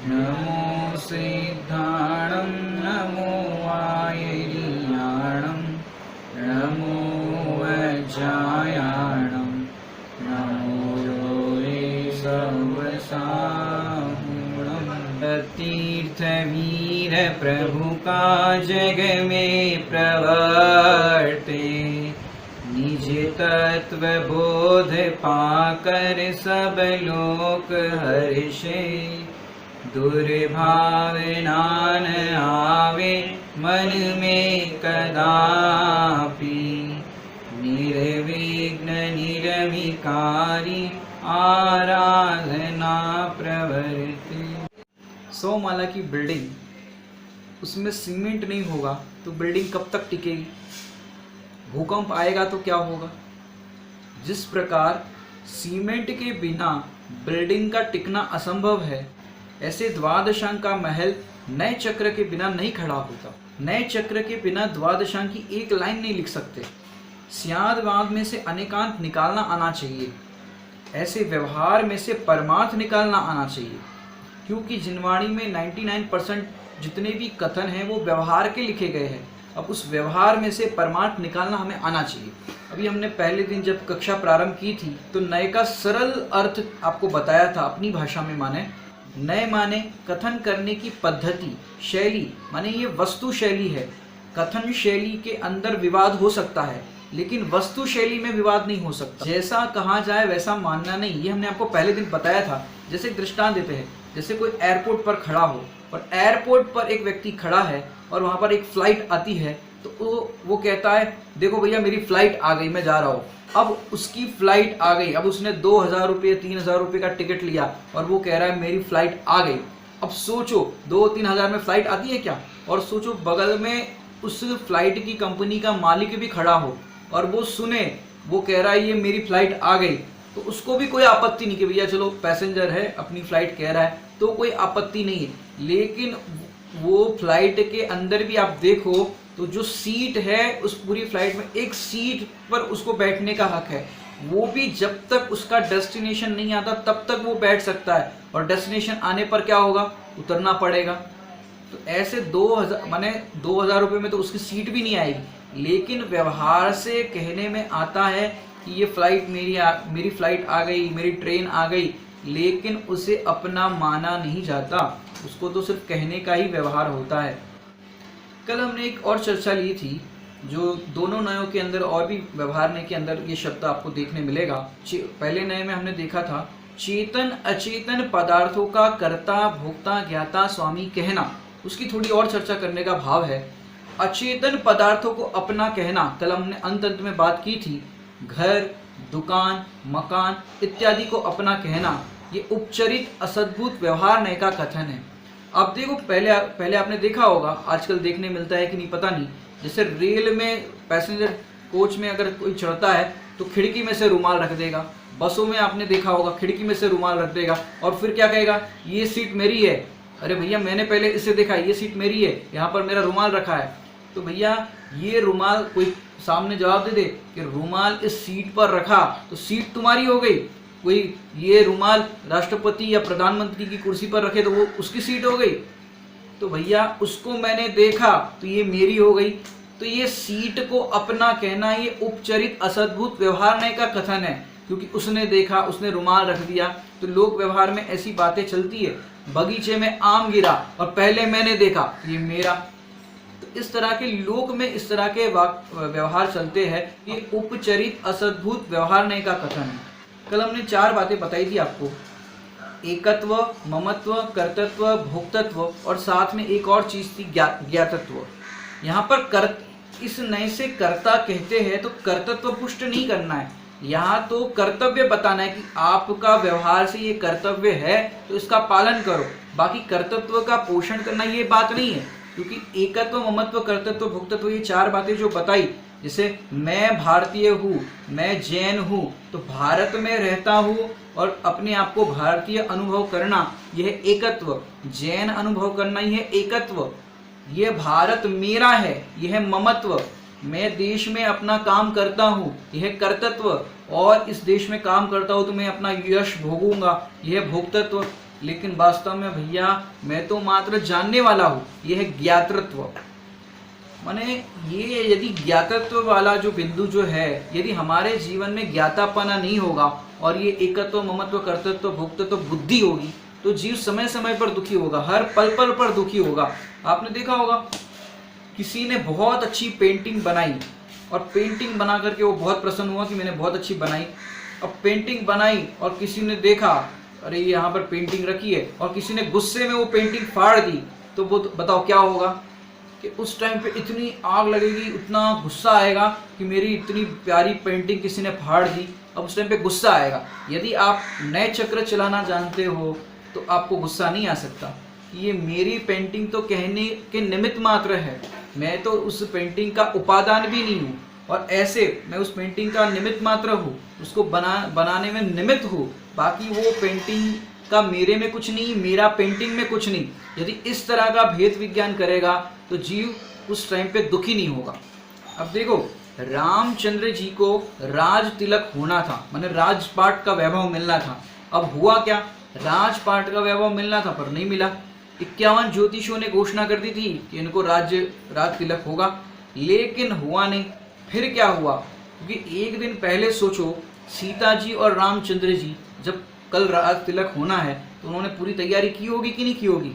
नमो सिद्धाणं नमो आयर्याणं नमो वज्रायाणं नमो लोहे सर्वसाहुणं। तीर्थवीर प्रभु का जग में प्रवर्ते, निज तत्व बोध पाकर सब लोक हर्षे। दुर्भावना न आवे मन में कदापि, निर्विघ्न निरविकारी आराधना प्रवर्ते। 100 माला की बिल्डिंग, उसमें सीमेंट नहीं होगा तो बिल्डिंग कब तक टिकेगी? भूकंप आएगा तो क्या होगा? जिस प्रकार सीमेंट के बिना बिल्डिंग का टिकना असंभव है, ऐसे द्वादशांक का महल नए चक्र के बिना नहीं खड़ा होता। नए चक्र के बिना द्वादशांक की एक लाइन नहीं लिख सकते। स्यादवाद में से अनेकांत निकालना आना चाहिए, ऐसे व्यवहार में से परमार्थ निकालना आना चाहिए। क्योंकि जिनवाणी में 99% जितने भी कथन हैं वो व्यवहार के लिखे गए हैं। अब उस व्यवहार में से परमार्थ निकालना हमें आना चाहिए। अभी हमने पहले दिन जब कक्षा प्रारंभ की थी तो नए का सरल अर्थ आपको बताया था अपनी भाषा में। माने नए माने कथन करने की पद्धति, शैली, माने ये वस्तु शैली है। कथन शैली के अंदर विवाद हो सकता है लेकिन वस्तु शैली में विवाद नहीं हो सकता। जैसा कहा जाए वैसा मानना नहीं, ये हमने आपको पहले दिन बताया था। जैसे एक दृष्टांत देते हैं, जैसे कोई एयरपोर्ट पर खड़ा हो और एयरपोर्ट पर एक व्यक्ति खड़ा है और वहाँ पर एक फ्लाइट आती है तो वो कहता है देखो भैया मेरी फ्लाइट आ गई, मैं जा रहा हूँ। अब उसकी फ्लाइट आ गई, अब उसने 2000 रुपये 3000 रुपये का टिकट लिया और वो कह रहा है मेरी फ्लाइट आ गई। अब सोचो 2-3 हज़ार में फ्लाइट आती है क्या? और सोचो बगल में उस फ्लाइट की कंपनी का मालिक भी खड़ा हो और वो सुने, वो कह रहा है ये मेरी फ्लाइट आ गई, तो उसको भी कोई आपत्ति नहीं कि भैया चलो पैसेंजर है अपनी फ्लाइट कह रहा है तो कोई आपत्ति नहीं है। लेकिन वो फ्लाइट के अंदर भी आप देखो तो जो सीट है उस पूरी फ्लाइट में एक सीट पर उसको बैठने का हक है। वो भी जब तक उसका डेस्टिनेशन नहीं आता तब तक वो बैठ सकता है और डेस्टिनेशन आने पर क्या होगा? उतरना पड़ेगा। तो ऐसे 2000 रुपये में तो उसकी सीट भी नहीं आएगी। लेकिन व्यवहार से कहने में आता है कि ये फ्लाइट मेरी फ्लाइट आ गई, मेरी ट्रेन आ गई, लेकिन उसे अपना माना नहीं जाता। उसको तो सिर्फ कहने का ही व्यवहार होता है। कल हमने एक और चर्चा ली थी जो दोनों नयों के अंदर और भी व्यवहार नय के अंदर ये शब्द आपको देखने मिलेगा। पहले नय में हमने देखा था चेतन अचेतन पदार्थों का कर्ता भोक्ता ज्ञाता स्वामी कहना। उसकी थोड़ी और चर्चा करने का भाव है। अचेतन पदार्थों को अपना कहना, कल हमने अंत में बात की थी। घर, दुकान, मकान इत्यादि को अपना कहना, ये उपचरित असद्भुत व्यवहार नय का कथन है। अब देखो पहले आपने देखा होगा, आजकल देखने मिलता है कि नहीं पता नहीं, जैसे रेल में पैसेंजर कोच में अगर कोई चढ़ता है तो खिड़की में से रुमाल रख देगा। बसों में आपने देखा होगा खिड़की में से रुमाल रख देगा और फिर क्या कहेगा, ये सीट मेरी है। अरे भैया मैंने पहले इसे देखा, ये सीट मेरी है, यहाँ पर मेरा रुमाल रखा है। तो भैया ये रुमाल, कोई सामने जवाब दे दे कि रुमाल इस सीट पर रखा तो सीट तुम्हारी हो गई। कोई ये रुमाल राष्ट्रपति या प्रधानमंत्री की कुर्सी पर रखे तो वो उसकी सीट हो गई। तो भैया उसको मैंने देखा तो ये मेरी हो गई। तो ये सीट को अपना कहना ये उपचरित असद्भुत व्यवहार नय का कथन है, क्योंकि उसने देखा, उसने रुमाल रख दिया। तो लोक व्यवहार में ऐसी बातें चलती है। बगीचे में आम गिरा और पहले मैंने देखा ये मेरा। तो इस तरह के लोक में इस तरह के व्यवहार चलते हैं। ये उपचरित असद्भुत व्यवहार नय का कथन है। कल हमने 4 बातें बताई थी आपको, एकत्व, ममत्व, कर्तृत्व, भोक्तत्व और साथ में एक और चीज थी ज्ञातत्व। यहाँ पर इस नय से कर्ता कहते हैं तो कर्तृत्व पुष्ट नहीं करना है, यहाँ तो कर्तव्य बताना है कि आपका व्यवहार से ये कर्तव्य है तो इसका पालन करो। बाकी कर्तृत्व का पोषण करना ये बात नहीं है, क्योंकि एकत्व, ममत्व, कर्तृत्व, भोक्तत्व ये 4 बातें जो बताई, जैसे मैं भारतीय हूँ, मैं जैन हूँ तो भारत में रहता हूँ और अपने आप को भारतीय अनुभव करना यह एकत्व, जैन अनुभव करना यह एकत्व, यह भारत मेरा है यह ममत्व, मैं देश में अपना काम करता हूँ यह कर्तृत्व, और इस देश में काम करता हूँ तो मैं अपना यश भोगूंगा यह भोक्तत्व। लेकिन वास्तव में भैया मैं तो मात्र जानने वाला हूँ। यह है ज्ञातृत्व। माने ये यदि ज्ञातत्व वाला जो बिंदु जो है, यदि हमारे जीवन में ज्ञातापना नहीं होगा और ये एकत्व, ममत्व, कर्तृत्व, भोक्तृत्व बुद्धि होगी, तो जीव समय समय पर दुखी होगा, हर पल पल पर दुखी होगा। आपने देखा होगा किसी ने बहुत अच्छी पेंटिंग बनाई और पेंटिंग बना करके वो बहुत प्रसन्न हुआ कि मैंने बहुत अच्छी बनाई। अब पेंटिंग बनाई और किसी ने देखा अरे यहाँ पर पेंटिंग रखी है, और किसी ने गुस्से में वो पेंटिंग फाड़ दी, तो वो बताओ क्या होगा कि उस टाइम पे इतनी आग लगेगी, उतना गुस्सा आएगा कि मेरी इतनी प्यारी पेंटिंग किसी ने फाड़ दी। अब उस टाइम पे गुस्सा आएगा। यदि आप नए चक्र चलाना जानते हो तो आपको गुस्सा नहीं आ सकता कि ये मेरी पेंटिंग तो कहने के निमित्त मात्र है, मैं तो उस पेंटिंग का उपादान भी नहीं हूँ, और ऐसे मैं उस पेंटिंग का निमित्त मात्र हूँ, उसको बनाने में निमित्त हूँ, बाकी वो पेंटिंग का मेरे में कुछ नहीं, मेरा पेंटिंग में कुछ नहीं। यदि इस तरह का भेद विज्ञान करेगा तो जीव उस टाइम पे दुखी नहीं होगा। अब देखो रामचंद्र जी को राज तिलक होना था, माने राजपाट का वैभव मिलना था। अब हुआ क्या, राजपाट का वैभव मिलना था पर नहीं मिला। 51 ज्योतिषियों ने घोषणा कर दी थी कि इनको राज तिलक होगा, लेकिन हुआ नहीं। फिर क्या हुआ, क्योंकि एक दिन पहले सोचो सीता जी और रामचंद्र जी जब कल राज तिलक होना है तो उन्होंने पूरी तैयारी की होगी कि नहीं की होगी।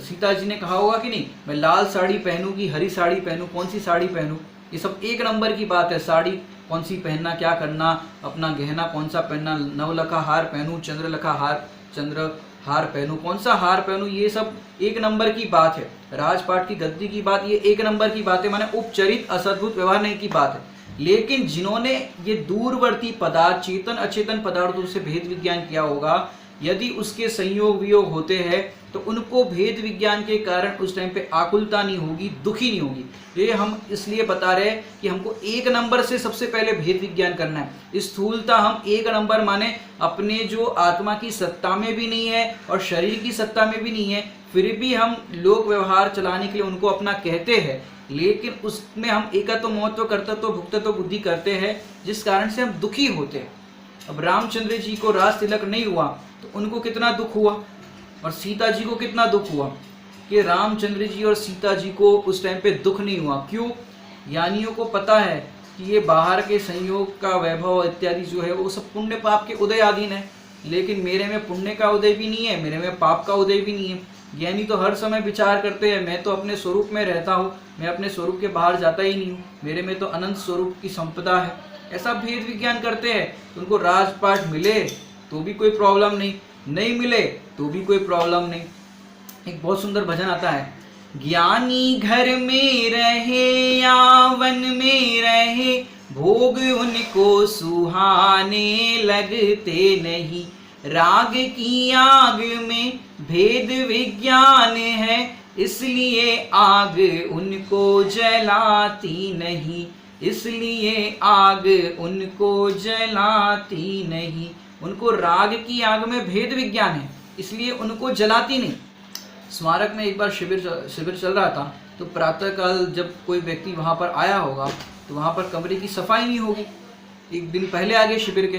सीता जी ने कहा होगा कि नहीं मैं लाल साड़ी पहनूंगी, हरी साड़ी पहनूं, कौन सी साड़ी पहनूं, ये सब एक नंबर की बात है। साड़ी कौन सी पहनना, क्या करना, अपना गहना कौन सा पहनना, नवलखा हार पहनूं, चंद्रहार पहनूं, कौन सा हार पहनूं, ये सब एक नंबर की बात है। राजपाट की गद्दी की बात ये एक नंबर की बात है, माने उपचरित असद्भुत व्यवहार नहीं की बात है। लेकिन जिन्होंने ये दूरवर्ती पदार्थ, चेतन अचेतन पदार्थों से भेद विज्ञान किया होगा, यदि उसके संयोग वियोग होते हैं तो उनको भेद विज्ञान के कारण उस टाइम पे आकुलता नहीं होगी, दुखी नहीं होगी। ये हम इसलिए बता रहे हैं कि हमको एक नंबर से सबसे पहले भेद विज्ञान करना है। स्थूलता हम एक नंबर माने अपने जो आत्मा की सत्ता में भी नहीं है और शरीर की सत्ता में भी नहीं है, फिर भी हम लोक व्यवहार चलाने के लिए उनको अपना कहते हैं, लेकिन उसमें हम एकत्व, महत्व, कर्तृत्व, भुक्तत्व बुद्धि करते हैं, जिस कारण से हम दुखी होते हैं। अब रामचंद्र जी को राज तिलक नहीं हुआ तो उनको कितना दुख हुआ, और सीता जी को कितना दुख हुआ कि रामचंद्र जी और सीता जी को उस टाइम पे दुख नहीं हुआ। क्यों? ज्ञानियों को पता है कि ये बाहर के संयोग का वैभव इत्यादि जो है वो सब पुण्य पाप के उदय अधीन है, लेकिन मेरे में पुण्य का उदय भी नहीं है, मेरे में पाप का उदय भी नहीं है। ज्ञानी तो हर समय विचार करते हैं मैं तो अपने स्वरूप में रहता हूँ, मैं अपने स्वरूप के बाहर जाता ही नहीं हूँ, मेरे में तो अनंत स्वरूप की संपदा है। ऐसा भेद विज्ञान करते हैं। उनको राजपाट मिले तो भी कोई प्रॉब्लम नहीं, नहीं मिले तो भी कोई प्रॉब्लम नहीं। एक बहुत सुंदर भजन आता है, ज्ञानी घर में रहे या वन में रहे, भोग उनको सुहाने लगते नहीं। राग की आग में भेद विज्ञान है, इसलिए आग उनको जलाती नहीं, इसलिए आग उनको जलाती नहीं। उनको राग की आग में भेद विज्ञान है, इसलिए उनको जलाती नहीं। स्मारक में एक बार शिविर चल रहा था, तो प्रातःकाल जब कोई व्यक्ति वहाँ पर आया होगा तो वहाँ पर कमरे की सफाई नहीं होगी। एक दिन पहले आ गए शिविर के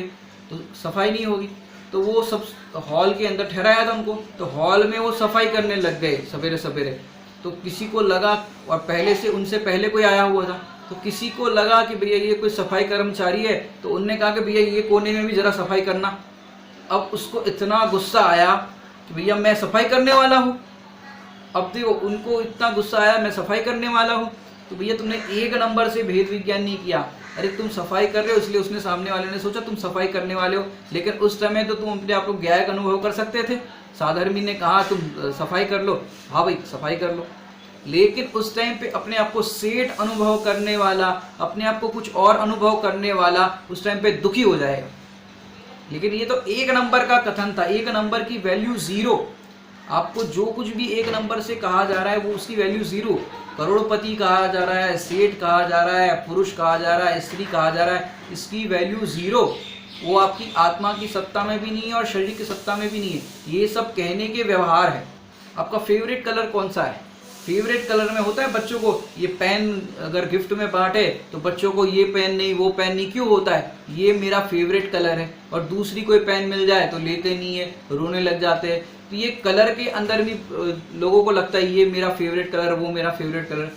तो सफाई नहीं होगी, तो वो सब हॉल के अंदर ठहराया था उनको, तो हॉल में वो सफाई करने लग गए सवेरे सवेरे। तो किसी को लगा, और पहले से उनसे पहले कोई आया हुआ था, तो किसी को लगा कि भैया ये कोई सफाई कर्मचारी है, तो उनने कहा कि भैया ये कोने में भी ज़रा सफाई करना। अब उसको इतना गुस्सा आया कि भैया मैं सफाई करने वाला हूँ। अब देखो उनको इतना गुस्सा आया मैं सफाई करने वाला हूँ, तो भैया तुमने एक नंबर से भेद विज्ञान नहीं किया। अरे तुम सफाई कर रहे हो इसलिए उसने, सामने वाले ने सोचा तुम सफाई करने वाले हो, लेकिन उस समय तो तुम अपने आप को ज्ञायक अनुभव कर सकते थे। साधर्मी ने कहा तुम सफाई कर लो, हाँ भाई सफाई कर लो, लेकिन उस टाइम पे अपने आप को सेठ अनुभव करने वाला, अपने आप को कुछ और अनुभव करने वाला उस टाइम पे दुखी हो जाएगा। लेकिन ये तो एक नंबर का कथन था, एक नंबर की वैल्यू जीरो। आपको जो कुछ भी एक नंबर से कहा जा रहा है वो उसकी वैल्यू जीरो। करोड़पति कहा जा रहा है, सेठ कहा जा रहा है, पुरुष कहा जा रहा है, स्त्री कहा जा रहा है, इसकी वैल्यू जीरो। वो आपकी आत्मा की सत्ता में भी नहीं है और शरीर की सत्ता में भी नहीं है। ये सब कहने के व्यवहार है। आपका फेवरेट कलर कौन सा है? फेवरेट कलर में होता है बच्चों को, ये पेन अगर गिफ्ट में बांटे तो बच्चों को ये पेन नहीं वो पेन नहीं, क्यों होता है? ये मेरा फेवरेट कलर है। और दूसरी कोई पेन मिल जाए तो लेते नहीं है, रोने लग जाते हैं। तो ये कलर के अंदर भी लोगों को लगता है ये मेरा फेवरेट कलर, वो मेरा फेवरेट कलर।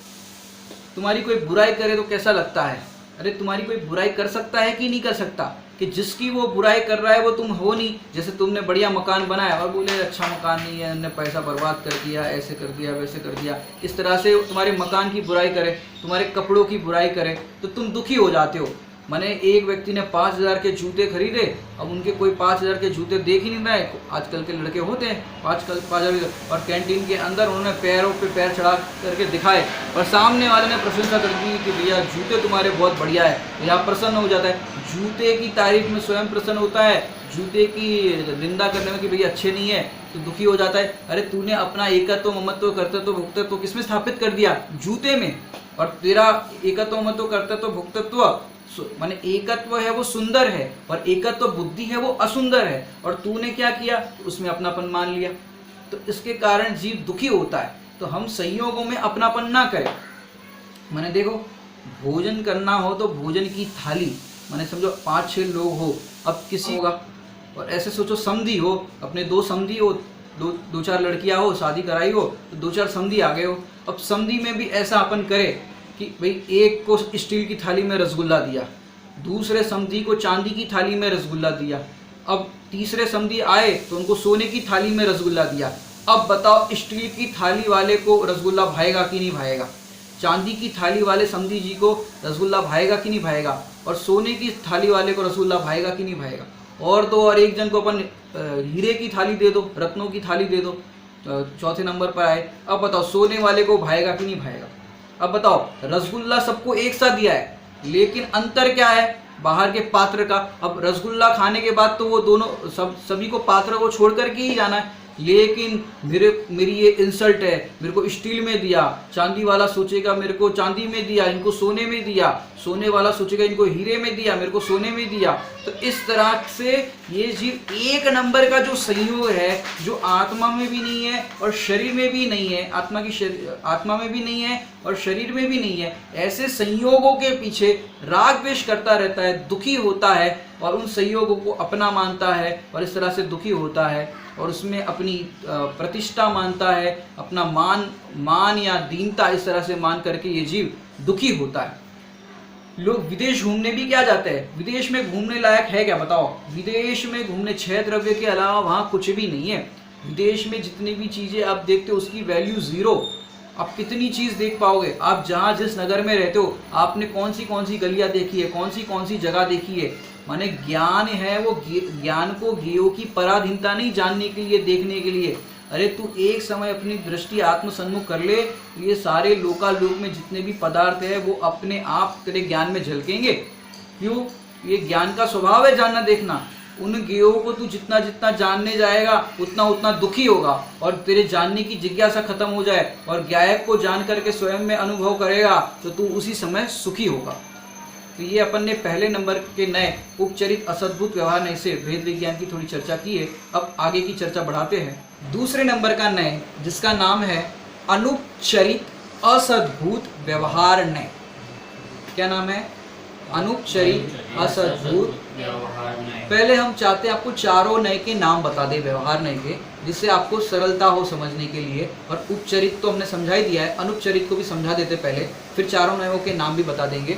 तुम्हारी कोई बुराई करे तो कैसा लगता है? अरे तुम्हारी कोई बुराई कर सकता है कि नहीं कर सकता? कि जिसकी वो बुराई कर रहा है वो तुम हो नहीं। जैसे तुमने बढ़िया मकान बनाया और बोले अच्छा मकान नहीं है, हमने पैसा बर्बाद कर दिया, ऐसे कर दिया वैसे कर दिया, इस तरह से तुम्हारे मकान की बुराई करे, तुम्हारे कपड़ों की बुराई करे तो तुम दुखी हो जाते हो। मैंने एक व्यक्ति ने 5,000 के जूते खरीदे, अब उनके कोई 5,000 के जूते देख ही नहीं रहे। आजकल के लड़के होते हैं 5,000, और कैंटीन के अंदर उन्होंने पैरों पे पैर चढ़ा करके दिखाए और सामने वाले ने प्रशंसा कर दी कि भैया जूते तुम्हारे बहुत बढ़िया है, यहाँ प्रसन्न हो जाता है। जूते की तारीफ में स्वयं प्रसन्न होता है, जूते की निंदा करने में कि भैया अच्छे नहीं है तो दुखी हो जाता है। अरे तूने अपना एकत्व ममत्व कर्तृत्व भुक्तत्व किसमें स्थापित कर दिया? जूते में। और तेरा एकत्व ममत्व कर्तृत्व भुक्तत्व माने एकत्व है वो सुंदर है और एकत्व बुद्धि है वो असुंदर है, और तूने क्या किया? उसमें अपनापन मान लिया। तो इसके कारण जीव दुखी होता है। तो हम संयोगों में अपनापन ना करें। माने देखो, भोजन करना हो तो भोजन की थाली, माने समझो 5-6 लोग हो, अब किसी होगा, और ऐसे सोचो समधी हो, अपने 2 समधी हो, 2-4 लड़कियां हो, शादी कराई हो तो 2-4 समधी आ गए हो। अब समधी में भी ऐसा अपन करे कि भाई एक को स्टील की थाली में रसगुल्ला दिया, दूसरे समधी को चांदी की थाली में रसगुल्ला दिया, अब तीसरे समधी आए तो उनको सोने की थाली में रसगुल्ला दिया। अब बताओ स्टील की थाली वाले को रसगुल्ला भाएगा कि नहीं भाएगा? चांदी की थाली वाले समधी जी को रसगुल्ला भाएगा कि नहीं भाएगा? और सोने की थाली वाले को रसगुल्ला भाएगा कि नहीं भाएगा? और एक जन को अपन हीरे की थाली दे दो, रत्नों की थाली दे दो, चौथे नंबर पर आए। अब बताओ सोने वाले को भाएगा कि नहीं भाएगा? अब बताओ रसगुल्ला सबको एक साथ दिया है, लेकिन अंतर क्या है? बाहर के पात्र का। अब रसगुल्ला खाने के बाद तो वो दोनों सभी को पात्र को छोड़ करके ही जाना है, लेकिन मेरी ये इंसल्ट है, मेरे को स्टील में दिया, चांदी वाला सोचेगा मेरे को चांदी में दिया, इनको सोने में दिया, सोने वाला सोचेगा इनको हीरे में दिया, मेरे को सोने में दिया। तो इस तरह से ये जीव एक नंबर का जो संयोग है, जो आत्मा में भी नहीं है और शरीर में भी नहीं है, आत्मा में भी नहीं है और शरीर में भी नहीं है, ऐसे संयोगों के पीछे राग द्वेष करता रहता है, दुखी होता है और उन संयोगों को अपना मानता है और इस तरह से दुखी होता है और उसमें अपनी प्रतिष्ठा मानता है, अपना मान या दीनता इस तरह से मान करके ये जीव दुखी होता है। लोग विदेश घूमने भी क्या जाते हैं? विदेश में घूमने लायक है क्या बताओ? विदेश में घूमने 6 द्रव्य के अलावा वहाँ कुछ भी नहीं है। विदेश में जितनी भी चीज़ें आप देखते हो उसकी वैल्यू 0। आप कितनी चीज़ देख पाओगे? आप जहाँ जिस नगर में रहते हो आपने कौन सी गलियाँ देखी है, कौन सी जगह देखी है? माने ज्ञान है वो ज्ञान को ज्ञेयों की पराधीनता नहीं जानने के लिए, देखने के लिए। अरे तू एक समय अपनी दृष्टि आत्मसन्मुख कर ले, ये सारे लोकालोक में जितने भी पदार्थ है वो अपने आप तेरे ज्ञान में झलकेंगे। क्यों? ये ज्ञान का स्वभाव है जानना देखना। उन ज्ञेयों को तू जितना जितना जानने जाएगा उतना उतना दुखी होगा और तेरे जानने की जिज्ञासा खत्म हो जाए और ज्ञायक को जान करके स्वयं में अनुभव करेगा तो तू उसी समय सुखी होगा। तो ये अपन ने पहले नंबर के नए उपचरित असद्भुत व्यवहार नए से भेद विज्ञान की थोड़ी चर्चा की है। अब आगे की चर्चा बढ़ाते हैं। दूसरे नंबर का नए, जिसका नाम है अनुपचरित असद्भुत व्यवहार नए। क्या नाम है? अनुपचरित असद्भुत व्यवहार नए। पहले हम चाहते हैं आपको चारों नए के नाम बता दे, व्यवहार नए के, जिससे आपको सरलता हो समझने के लिए। और उपचरित तो हमने समझा ही दिया है, अनुपचरित को भी समझा देते पहले, फिर चारों नयों के नाम भी बता देंगे।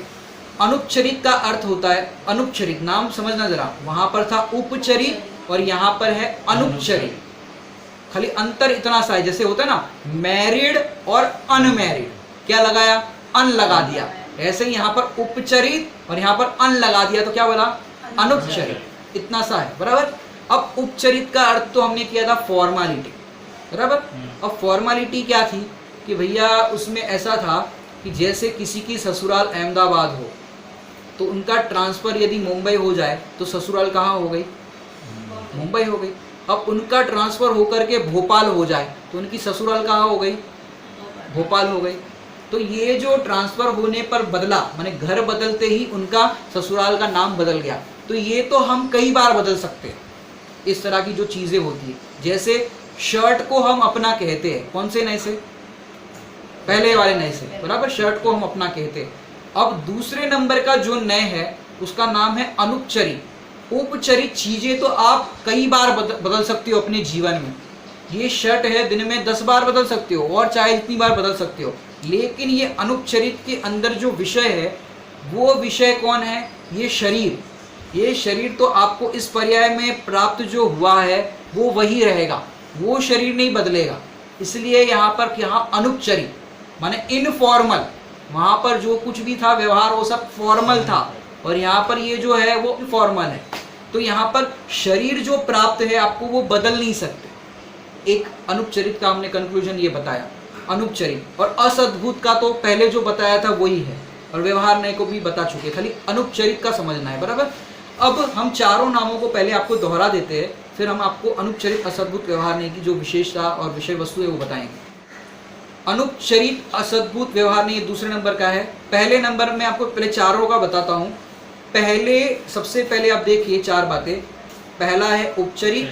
अनुपचरित का अर्थ होता है, अनुपचरित नाम समझना जरा, वहां पर था उपचरित और यहाँ पर है अनुपचरित। खाली अंतर इतना सा है, जैसे होता है ना मैरिड और अनमैरिड, क्या लगाया? अन लगा दिया। ऐसे ही यहाँ पर उपचरित और यहाँ पर अन लगा दिया तो क्या बोला? अनुपचरित। इतना सा है, बराबर। अब उपचरित का अर्थ तो हमने किया था फॉर्मालिटी, बराबर। अब फॉर्मालिटी क्या थी कि भैया उसमें ऐसा था कि जैसे किसी की ससुराल अहमदाबाद हो तो उनका ट्रांसफ़र यदि मुंबई हो जाए तो ससुराल कहाँ हो गई? मुंबई हो गई। अब उनका ट्रांसफ़र होकर के भोपाल हो जाए तो उनकी ससुराल कहाँ हो गई? भोपाल हो गई। तो ये जो ट्रांसफ़र होने पर बदला, माने घर बदलते ही उनका ससुराल का नाम बदल गया, तो ये तो हम कई बार बदल सकते हैं। इस तरह की जो चीज़ें होती है, जैसे शर्ट को हम अपना कहते हैं, कौन से नए से? पहले वाले नए से, बराबर, शर्ट को हम अपना कहते हैं। अब दूसरे नंबर का जो नए है उसका नाम है अनुपचरित। उपचरित चीजें तो आप कई बार बदल सकते हो अपने जीवन में। ये शर्ट है, दिन में 10 बार बदल सकते हो और चाहे जितनी बार बदल सकते हो, लेकिन ये अनुपचरित के अंदर जो विषय है वो विषय कौन है? ये शरीर। ये शरीर तो आपको इस पर्याय में प्राप्त जो हुआ है वो वही रहेगा, वो शरीर नहीं बदलेगा। इसलिए यहाँ पर यहाँ अनुपचरित माने इनफॉर्मल, वहाँ पर जो कुछ भी था व्यवहार वो सब फॉर्मल था, और यहाँ पर ये जो है वो इनफॉर्मल है। तो यहाँ पर शरीर जो प्राप्त है आपको वो बदल नहीं सकते। एक अनुपचरित का हमने कंक्लूजन ये बताया, अनुपचरित। और असद्भुत का तो पहले जो बताया था वही है, और व्यवहार नए को भी बता चुके, खाली अनुपचरित का समझना है, बराबर। अब हम चारों नामों को पहले आपको दोहरा देते हैं, फिर हम आपको अनुपचरित, असद्भुत, व्यवहार नए की जो विशेषता और विषय वस्तु है वो बताएंगे। अनुपचरित, असद्भुत, व्यवहार नए दूसरे नंबर का है। पहले नंबर में आपको पहले चारों का बताता हूँ। पहले, सबसे पहले आप देखिए 4 बातें। पहला है उपचरित,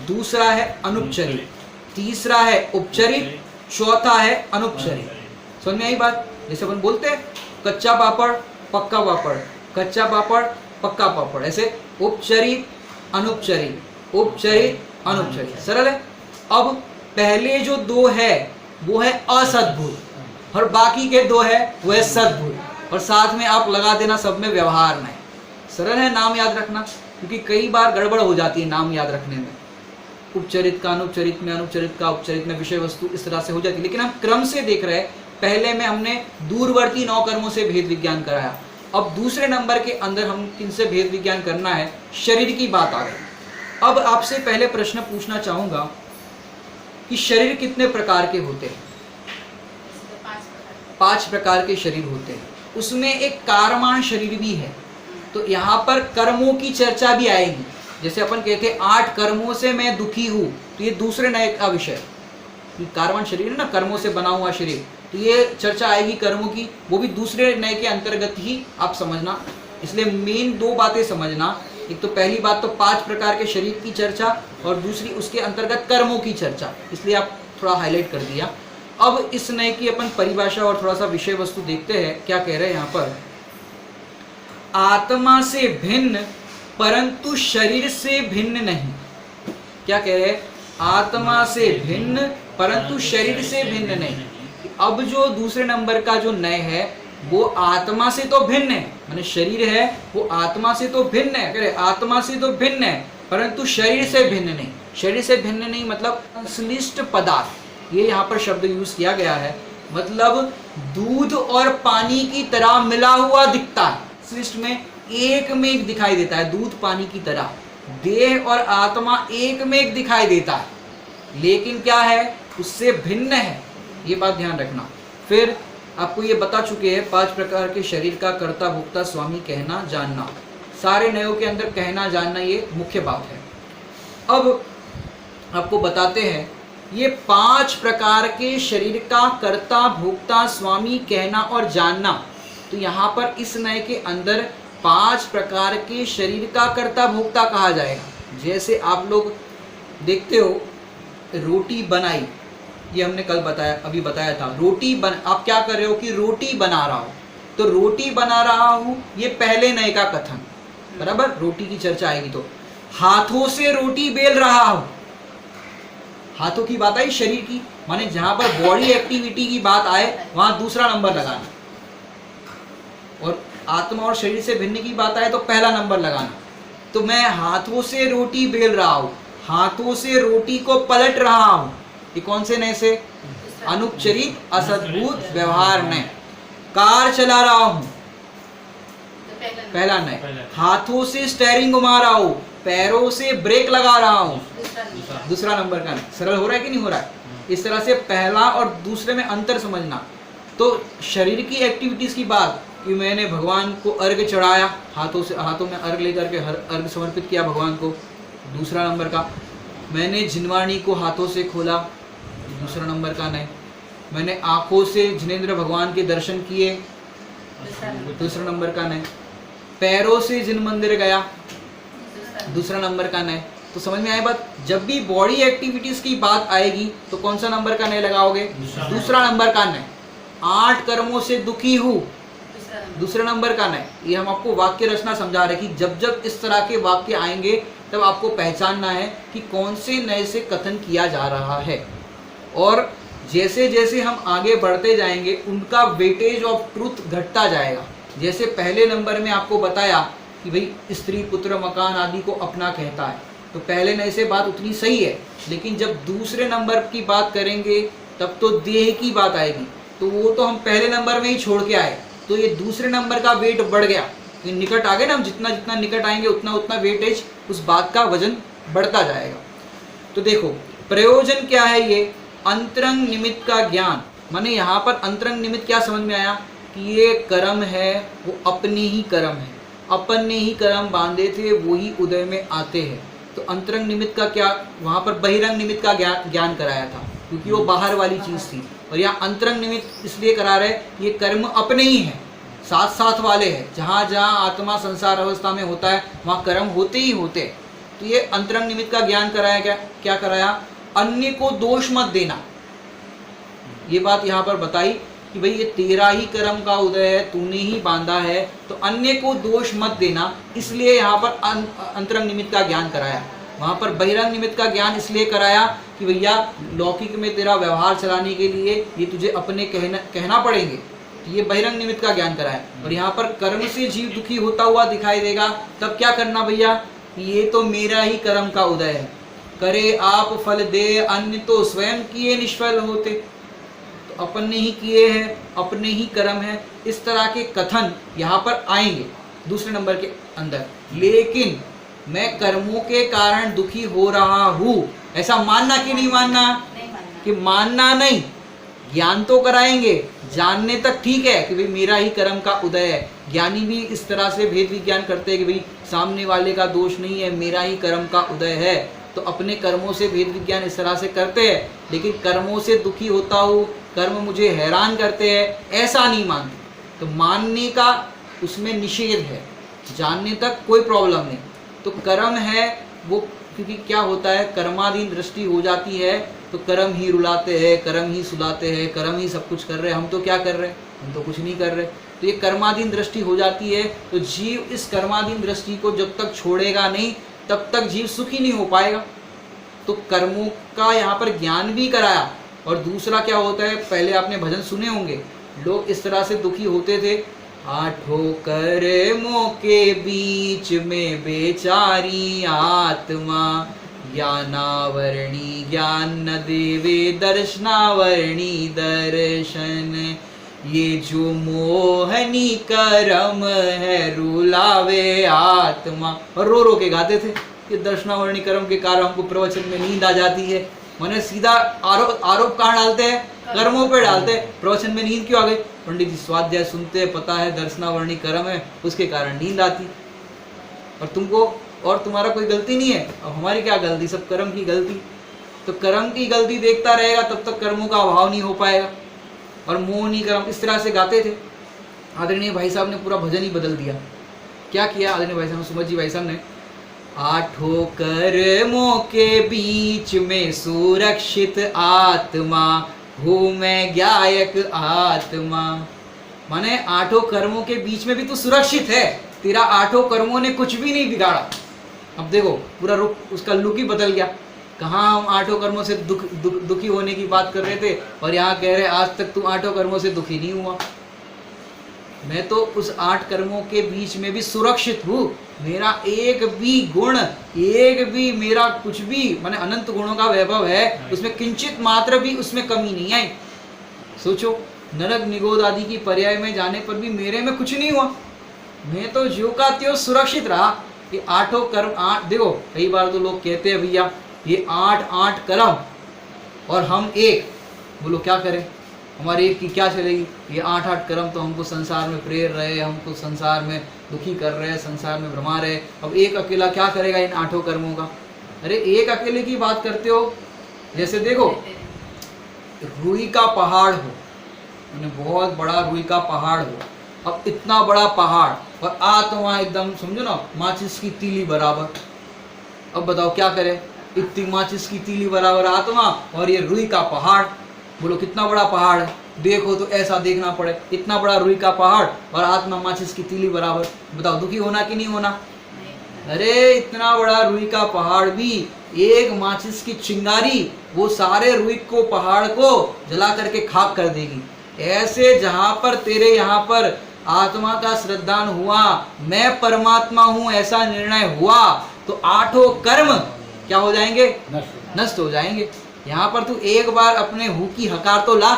दूसरा है अनुपचरित, तीसरा है उपचरित, चौथा है अनुपचरित। समझ में आई बात? जैसे अपन बोलते हैं कच्चा पापड़ पक्का पापड़, कच्चा पापड़ पक्का पापड़, ऐसे उपचरित अनुपचरित, उपचरित अनुपचरित, सरल है। अब पहले जो 2 है वो है असद्भुत, और बाकी के 2 है वो है सद्भुत, और साथ में आप लगा देना सब में व्यवहार में। सरल है, नाम याद रखना, क्योंकि कई बार गड़बड़ हो जाती है नाम याद रखने में। उपचरित का अनुपचरित में, अनुपचरित का उपचरित में, विषय वस्तु इस तरह से हो जाती है। लेकिन हम क्रम से देख रहे हैं। पहले में हमने दूरवर्ती 9 कर्मों से भेद विज्ञान कराया। अब दूसरे नंबर के अंदर हम किनसे भेद विज्ञान करना है? शरीर की बात आ गई। अब आपसे पहले प्रश्न पूछना चाहूंगा कि शरीर कितने प्रकार के होते हैं? 5 प्रकार के शरीर होते हैं। उसमें एक कारमान शरीर भी है। तो यहाँ पर कर्मों की चर्चा भी आएगी। जैसे अपन कहते हैं 8 कर्मों से मैं दुखी हूँ, तो ये दूसरे नए का विषय। कारवान शरीर है ना, कर्मों से बना हुआ शरीर, तो ये चर्चा आएगी कर्मों की, वो भी दूसरे नए के अंतर्गत ही आप समझना। इसलिए मेन 2 बातें समझना। एक तो पहली बात तो 5 प्रकार के शरीर की चर्चा, और दूसरी उसके अंतर्गत कर्मों की चर्चा, इसलिए आप थोड़ा हाईलाइट कर दिया। अब इस नए की अपन परिभाषा और थोड़ा सा विषय वस्तु देखते हैं। क्या कह रहे हैं यहाँ पर? आत्मा से भिन्न परंतु शरीर से भिन्न नहीं। क्या कह रहे हैं? आत्मा से भिन्न परंतु शरीर से भिन्न नहीं। अब जो दूसरे नंबर का जो नय है वो आत्मा से तो भिन्न है, माने शरीर है वो आत्मा से तो भिन्न है। कह रहे आत्मा से तो भिन्न है परंतु शरीर से भिन्न नहीं। शरीर से भिन्न नहीं मतलब संश्लिष्ट पदार्थ, ये यहाँ पर शब्द यूज किया गया है। मतलब दूध और पानी की तरह मिला हुआ दिखता है। संश्लिष्ट में एक में एक दिखाई देता है, दूध पानी की तरह। देह और आत्मा एक में एक दिखाई देता है, लेकिन क्या है? उससे भिन्न है। ये बात ध्यान रखना। फिर आपको ये बता चुके हैं 5 प्रकार के शरीर का कर्ता भोक्ता स्वामी कहना जानना। सारे नयों के अंदर कहना जानना ये मुख्य बात है। अब आपको बताते हैं ये 5 प्रकार के शरीर का कर्ता भोक्ता स्वामी कहना और जानना। तो यहाँ पर इस नय के अंदर 5 प्रकार के शरीर का कर्ता भोक्ता कहा जाएगा। जैसे आप लोग देखते हो रोटी बनाई, ये हमने कल बताया, अभी बताया था। आप क्या कर रहे हो कि रोटी बना रहा हो, तो रोटी बना रहा हूँ ये पहले नए का कथन, बराबर। रोटी की चर्चा आएगी तो हाथों से रोटी बेल रहा हूँ, हाथों की बात आई शरीर की, माने जहां पर बॉडी एक्टिविटी की बात आए वहां दूसरा नंबर लगाना, और आत्मा और शरीर से भिन्न की बात आए तो पहला नंबर लगाना। तो मैं हाथों से रोटी बेल रहा हूँ, हाथों से रोटी को पलट रहा हूँ, ये कौन से नए से? अनुपचरित असद्भुत व्यवहार नए। कार चला रहा हूँ, पहला नए। हाथों से स्टेयरिंग घुमा रहा हूँ, पैरों से ब्रेक लगा रहा हूँ, दूसरा नंबर का नए। सरल हो रहा है कि नहीं हो रहा है? इस तरह से पहला और दूसरे में अंतर समझना। तो शरीर की एक्टिविटीज की बात कि मैंने भगवान को अर्घ चढ़ाया, हाथों में अर्घ लेकर के अर्घ समर्पित किया भगवान को, दूसरा नंबर का। मैंने जिनवाणी को हाथों से खोला, दूसरा नंबर का नए। मैंने आंखों से जिनेंद्र भगवान के दर्शन किए, दूसरा नंबर का नए। पैरों से जिन मंदिर गया, दूसरा नंबर का नए। तो समझ में आए बात? जब भी बॉडी एक्टिविटीज की बात आएगी तो कौन सा नंबर का नए लगाओगे? दूसरा नंबर का नए। 8 कर्मों से दुखी हूँ, दूसरे नंबर का नहीं। ये हम आपको वाक्य रचना समझा रहे कि जब जब इस तरह के वाक्य आएंगे तब आपको पहचानना है कि कौन से नए से कथन किया जा रहा है, और जैसे जैसे हम आगे बढ़ते जाएंगे उनका वेटेज ऑफ ट्रूथ घटता जाएगा। जैसे पहले नंबर में आपको बताया कि भाई स्त्री पुत्र मकान आदि को अपना कहता है, तो पहले नए से बात उतनी सही है, लेकिन जब दूसरे नंबर की बात करेंगे तब तो देह की बात आएगी, तो वो तो हम पहले नंबर में ही छोड़ के आए, तो ये दूसरे नंबर का वेट बढ़ गया। तो निकट आ गए ना, हम जितना जितना निकट आएंगे उतना उतना वेटेज उस बात का वजन बढ़ता जाएगा। तो देखो प्रयोजन क्या है, ये अंतरंग निमित्त का ज्ञान। माने यहाँ पर अंतरंग निमित्त क्या समझ में आया कि ये कर्म है वो अपने ही कर्म है, अपन ने ही कर्म बांधे थे वो ही उदय में आते हैं। तो अंतरंग निमित्त का क्या, वहाँ पर बहिरंग निमित्त का ज्ञान कराया था क्योंकि वो बाहर वाली चीज़ थी, और यहाँ अंतरंग निमित्त इसलिए करा रहे ये कर्म अपने ही हैं, साथ साथ वाले हैं। जहाँ जहाँ आत्मा संसार अवस्था में होता है वहाँ कर्म होते ही होते हैं। तो ये अंतरंग निमित्त का ज्ञान कराया, क्या कराया, अन्य को दोष मत देना। ये बात यहाँ पर बताई कि भाई ये तेरा ही कर्म का उदय है, तूने ही बांधा है, तो अन्य को दोष मत देना, इसलिए यहाँ पर अंतरंग निमित्त का ज्ञान कराया। वहाँ पर बहिरंग निमित्त का ज्ञान इसलिए कराया कि भैया लौकिक में तेरा व्यवहार चलाने के लिए ये तुझे अपने कहना पड़ेंगे, तो ये बहिरंग निमित्त का ज्ञान कराया। और यहाँ पर कर्म से जीव दुखी होता हुआ दिखाई देगा, तब क्या करना भैया, ये तो मेरा ही कर्म का उदय है, करे आप फल दे अन्य तो स्वयं किए निष्फल होते। तो अपन ने ही किए हैं, अपने ही कर्म है, इस तरह के कथन यहाँ पर आएंगे दूसरे नंबर के अंदर। लेकिन मैं कर्मों के कारण दुखी हो रहा हूँ, ऐसा मानना कि नहीं मानना, कि मानना नहीं, ज्ञान तो कराएंगे, जानने तक ठीक है कि भाई मेरा ही कर्म का उदय है। ज्ञानी भी इस तरह से भेद विज्ञान करते हैं कि भाई सामने वाले का दोष नहीं है, मेरा ही कर्म का उदय है, तो अपने कर्मों से भेद विज्ञान इस तरह से करते हैं। लेकिन कर्मों से दुखी होता हूँ, कर्म मुझे हैरान करते हैं, ऐसा नहीं मानते। तो मानने का उसमें निषेध है, जानने तक कोई प्रॉब्लम नहीं। तो कर्म है वो, क्योंकि क्या होता है कर्माधीन दृष्टि हो जाती है तो कर्म ही रुलाते हैं, कर्म ही सुलाते हैं, कर्म ही सब कुछ कर रहे हैं, हम तो क्या कर रहे हैं, हम तो कुछ नहीं कर रहे। तो ये कर्माधीन दृष्टि हो जाती है, तो जीव इस कर्माधीन दृष्टि को जब तक छोड़ेगा नहीं तब तक जीव सुखी नहीं हो पाएगा। तो कर्मों का यहाँ पर ज्ञान भी कराया। और दूसरा क्या होता है, पहले आपने भजन सुने होंगे, लोग इस तरह से दुखी होते थे, आठों कर्मों के बीच में बेचारी आत्मा, ज्ञानावरणी ज्ञान न देवे दर्शनावरणी दर्शन, ये जो मोहनी कर्म है रुलावे आत्मा। और रो रो के गाते थे कि दर्शनावरणी कर्म के कारण हमको प्रवचन में नींद आ जाती है। मैंने सीधा आरोप कहाँ डालते हैं, कर्मों पे डालते हैं, प्रवचन में नींद क्यों आ गई, पंडित जी स्वाध्याय सुनते हैं, पता है दर्शनावरणी कर्म है उसके कारण नींद आती, और तुमको और तुम्हारा कोई गलती नहीं है, अब हमारी क्या गलती, सब कर्म की गलती। तो कर्म की गलती देखता रहेगा तब तक कर्मों का अभाव नहीं हो पाएगा। और मोहनी कर्म, इस तरह से गाते थे। आदरणीय भाई साहब ने पूरा भजन ही बदल दिया। क्या किया आदरणीय भाई साहब, सुमत जी भाई साहब ने, आठों कर्मों के बीच में सुरक्षित आत्मा हूँ मैं गायक आत्मा। माने आठों कर्मों के बीच में भी तो सुरक्षित है, तेरा आठों कर्मों ने कुछ भी नहीं बिगाड़ा। अब देखो पूरा रुख, उसका लुक ही बदल गया। कहाँ हम आठों कर्मों से दुखी होने की बात कर रहे थे, और यहाँ कह रहे आज तक तुम आठों कर्मों से दुखी नहीं हुआ। मैं तो उस 8 कर्मों के बीच में भी सुरक्षित हूँ, मेरा एक भी गुण, एक भी मेरा कुछ भी, माने अनंत गुणों का वैभव है, उसमें किंचित मात्र भी उसमें कमी नहीं आई। सोचो नरक निगोद आदि की पर्याय में जाने पर भी मेरे में कुछ नहीं हुआ, मैं तो ज्यों का त्यों सुरक्षित रहा। ये आठों कर्म, देखो कई बार तो लोग कहते हैं भैया ये 8 कर्म और हम एक, बोलो क्या करें, हमारे एक की क्या चलेगी, ये 8 कर्म तो हमको संसार में प्रेर रहे, हमको संसार में दुखी कर रहे हैं, संसार में भ्रमा रहे, अब एक अकेला क्या करेगा इन 8 कर्मों का। अरे एक अकेले की बात करते हो, जैसे देखो रुई का पहाड़ हो, बहुत बड़ा रुई का पहाड़ हो, अब इतना बड़ा पहाड़ और आत्मा एकदम समझो ना माचिस की तीली बराबर, अब बताओ क्या करे, इतनी माचिस की तीली बराबर आत्मा और ये रुई का पहाड़, बोलो कितना बड़ा पहाड़ है। देखो तो ऐसा देखना पड़े, इतना बड़ा रुई का पहाड़ और हाथ में माचिस की तीली बराबर, बताओ दुखी होना कि नहीं होना? अरे इतना बड़ा रुई का पहाड़ भी एक माचिस की चिंगारी वो सारे रुई को पहाड़ को जला करके खाक कर देगी। ऐसे जहां पर तेरे यहाँ पर आत्मा का श्रद्धान हुआ, मैं परमात्मा हूं ऐसा निर्णय हुआ, तो आठों कर्म क्या हो जाएंगे? नष्ट हो जाएंगे। यहाँ पर तू एक बार अपने हु की हकार तो ला,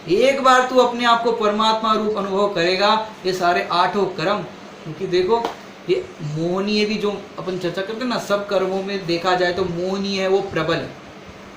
एक बार तू अपने आप को परमात्मा रूप अनुभव करेगा, ये सारे आठों कर्म, क्योंकि देखो ये मोहनीय भी जो अपन चर्चा करते हैं ना, सब कर्मों में देखा जाए तो मोहनीय है वो प्रबल है।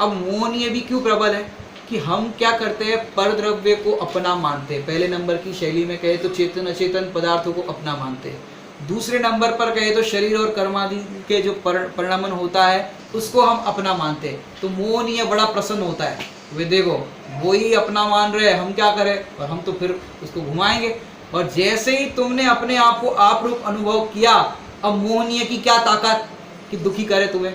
अब मोहनीय भी क्यों प्रबल है कि हम क्या करते हैं, पर द्रव्य को अपना मानते हैं। पहले नंबर की शैली में कहे तो चेतन अचेतन पदार्थों को अपना मानते हैं। दूसरे नंबर पर कहे तो शरीर और कर्मादि के जो परिणामन होता है उसको हम अपना मानते हैं। तो मोहनीय बड़ा प्रसन्न होता है, वे देखो वो ही अपना मान रहे हैं, हम क्या करें, और हम तो फिर उसको घुमाएंगे। और जैसे ही तुमने अपने आप को आप रूप अनुभव किया, अब मोहनीय की क्या ताकत कि दुखी करे तुम्हें,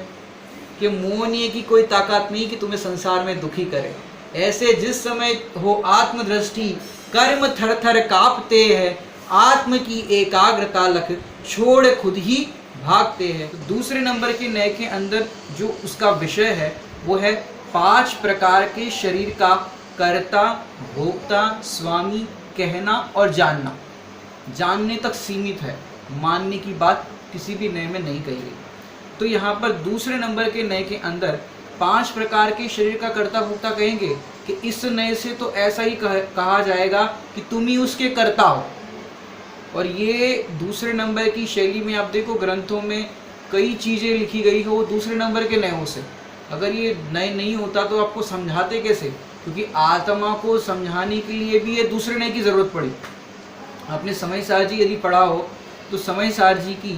कि मोहनीय की कोई ताकत नहीं कि तुम्हें संसार में दुखी करे। ऐसे जिस समय हो आत्मदृष्टि, कर्म थर थर कांपते हैं, आत्म की एकाग्रता लख छोड़ खुद ही भागते हैं। तो दूसरे नंबर के नए के अंदर जो उसका विषय है वो है 5 प्रकार के शरीर का कर्ता, भोक्ता, स्वामी, कहना और जानना। जानने तक सीमित है, मानने की बात किसी भी नए में नहीं कही गई। तो यहाँ पर दूसरे नंबर के नए के अंदर 5 प्रकार के शरीर का कर्ता भोक्ता कहेंगे कि इस नए से तो ऐसा ही कहा जाएगा कि तुम ही उसके कर्ता हो। और ये दूसरे नंबर की शैली में आप देखो ग्रंथों में कई चीज़ें लिखी गई हो दूसरे नंबर के नयों से। अगर ये नए नहीं होता तो आपको समझाते कैसे, क्योंकि आत्मा को समझाने के लिए भी ये दूसरे नए की ज़रूरत पड़ी। आपने समय सार जी यदि पढ़ा हो तो समय सार जी की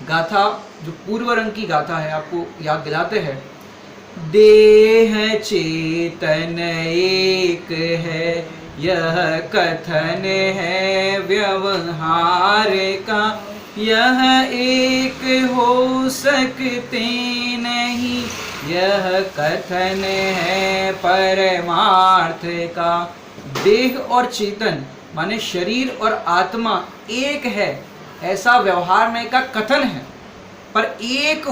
गाथा जो पूर्व रंग की गाथा है आपको याद दिलाते हैं। देह चेतन एक है, यह कथन है व्यवहार का, यह एक हो सकते नहीं, यह कथन है परमार्थ का। देह और चेतन माने शरीर और आत्मा एक है ऐसा व्यवहार का कथन है, पर एक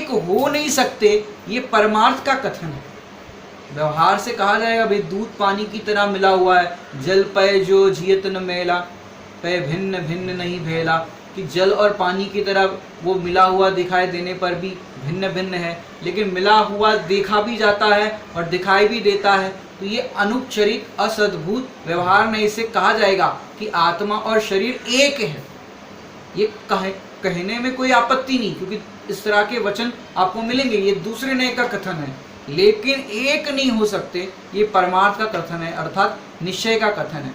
हो नहीं सकते ये परमार्थ का कथन है। व्यवहार से कहा जाएगा भाई दूध पानी की तरह मिला हुआ है, जल पय जो जियत न मेला, पय भिन्न भिन्न नहीं भेला, कि जल और पानी की तरह वो मिला हुआ दिखाई देने पर भी भिन्न भिन्न है, लेकिन मिला हुआ देखा भी जाता है और दिखाई भी देता है। तो ये अनुपचरित असद्भुत व्यवहार में इसे कहा जाएगा कि आत्मा और शरीर एक है। ये कहने में कोई आपत्ति नहीं, क्योंकि इस तरह के वचन आपको मिलेंगे, ये दूसरे नए का कथन है, लेकिन एक नहीं हो सकते, ये परमार्थ का कथन है, अर्थात निश्चय का कथन है।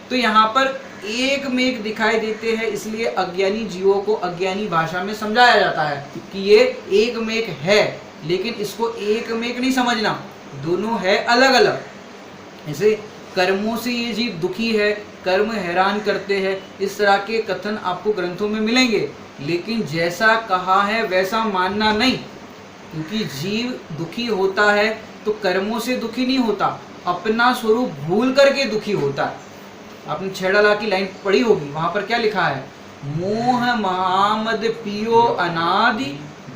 तो यहाँ पर एक में एक दिखाई देते हैं, इसलिए अज्ञानी जीवों को अज्ञानी भाषा में समझाया जाता है कि ये एक में एक है, लेकिन इसको एक में एक नहीं समझना, दोनों है अलग अलग। जैसे कर्मों से ये जीव दुखी है, कर्म हैरान करते हैं, इस तरह के कथन आपको ग्रंथों में मिलेंगे, लेकिन जैसा कहा है वैसा मानना नहीं, क्योंकि जीव दुखी होता है तो कर्मों से दुखी नहीं होता, अपना स्वरूप भूल करके दुखी होता है। आपने छेड़ाला की लाइन पढ़ी होगी, वहां पर क्या लिखा है, मोह महामद पियो अनादि,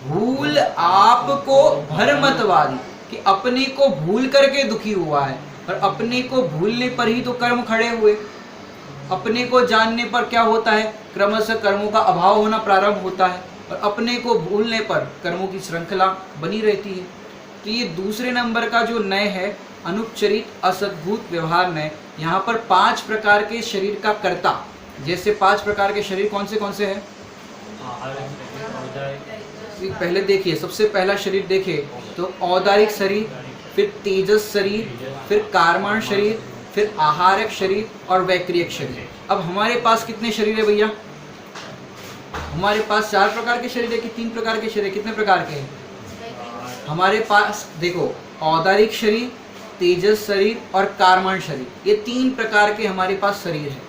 भूल आपको भरमतवादी, कि अपने को भूल करके दुखी हुआ है, और अपने को भूलने पर ही तो कर्म खड़े हुए। अपने को जानने पर क्या होता है, क्रमशः कर्मों का अभाव होना प्रारंभ होता है, और अपने को भूलने पर कर्मों की श्रृंखला बनी रहती है। तो ये दूसरे नंबर का जो नय है अनुपचरित असद्भुत व्यवहार नय, यहाँ पर 5 प्रकार के शरीर का कर्ता, जैसे 5 प्रकार के शरीर कौन से हैं, पहले देखिए, सबसे पहला शरीर देखिए तो औदारिक शरीर, फिर तेजस शरीर, फिर कार्माण शरीर, फिर आहारक शरीर और वैक्रियक शरीर। अब हमारे पास कितने शरीर है भैया, हमारे पास 4 प्रकार के शरीर है कि 3 प्रकार के शरीर, कितने प्रकार के हैं हमारे पास, देखो औदारिक शरीर, तेजस शरीर और कार्माण शरीर, ये 3 प्रकार के हमारे पास शरीर है।